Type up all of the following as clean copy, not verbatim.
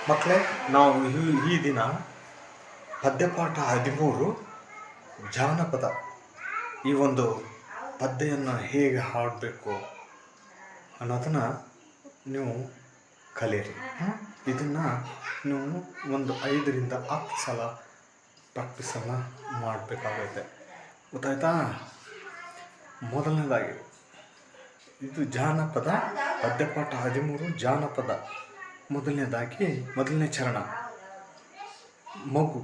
ಮಕ್ಕಳೇ, ನಾವು ಈ ದಿನ ಪದ್ಯಪಾಠ 13 ಜಾನಪದ ಈ ಒಂದು ಪದ್ಯವನ್ನು ಹೇಗೆ ಹಾಡಬೇಕು ಅನ್ನೋದನ್ನು ನೀವು ಕಲೀರಿ. ಇದನ್ನು ನೀವು ಒಂದು 5ರಿಂದ 10 ಸಲ ಪ್ರಾಕ್ಟೀಸನ್ನು ಮಾಡಬೇಕಾಗುತ್ತೆ. ಗೊತ್ತಾಯ್ತಾ? ಮೊದಲನೇದಾಗಿ ಇದು ಜಾನಪದ ಪದ್ಯಪಾಠ 13 ಜಾನಪದ. ಮೊದಲನೇ ಚರಣ ಮಗು.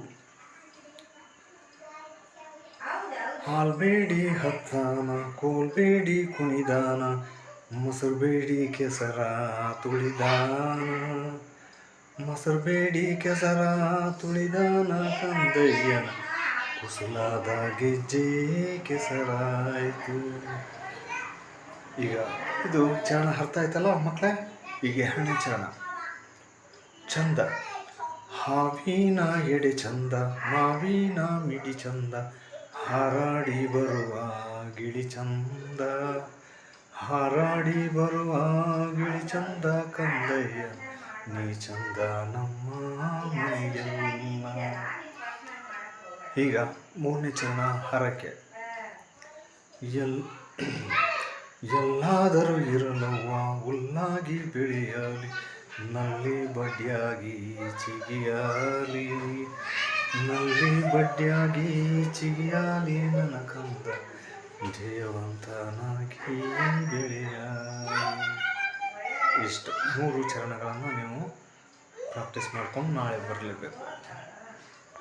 ಹಾಲ್ಬೇಡಿ ಹತ್ತಾನ, ಕೋಲ್ಬೇಡಿ ಕುಣಿದಾನ, ಮೊಸರುಬೇಡಿ ಕೆಸರ ತುಳಿದಾನ, ಮೊಸರುಬೇಡಿ ಕೆಸರ ತುಳಿದಾನ, ಕಂದಯ್ಯನ ಕುಸಲಾದ ಗೆಜ್ಜೆ ಕೆಸರಾಯಿತು. ಈಗ ಇದು ಚರಣ ಅರ್ಥ ಆಯ್ತಲ್ಲ ಮಕ್ಕಳೇ? ಈಗ 2ನೇ ಚರಣ ಚಂದ. ಹಾವಿನ ಎಡೆ ಚಂದ, ಮಾವಿನ ಮಿಡಿ ಚಂದ, ಹಾರಾಡಿ ಬರುವ ಗಿಳಿ ಚಂದ, ಹಾರಾಡಿ ಬರುವ ಗಿಳಿ ಚಂದ, ಕಂದಯ್ಯ ನೀ ಚಂದ ನಮ್ಮ ಮನೆಗೆಲ್ಲ. ಈಗ 3ನೇ ಚರಣ ಹರಕೆ. ಎಲ್ಲಾದರೂ ಇರಲವ್ವ ಹುಲ್ಲಾಗಿ ಬೆಳೆಯಲಿ, ನಲ್ಲಿ ಬಡ್ಡಿಯಾಗಿ ಚಿಗಿಯಲಿ, ನಲ್ಲಿ ಬಡ್ಡಿಯಾಗಿ ಚಿಗಿಯಲಿ, ನನ್ನ ಕಂದ ಜಯವಂತನಾಗಿ ಬೆಳೆಯಲಿ. ಇಷ್ಟು 3 ಚರಣಗಳನ್ನು ನೀವು ಪ್ರಾಕ್ಟೀಸ್ ಮಾಡ್ಕೊಂಡು ನಾಳೆ ಬರಲೇಬೇಕು.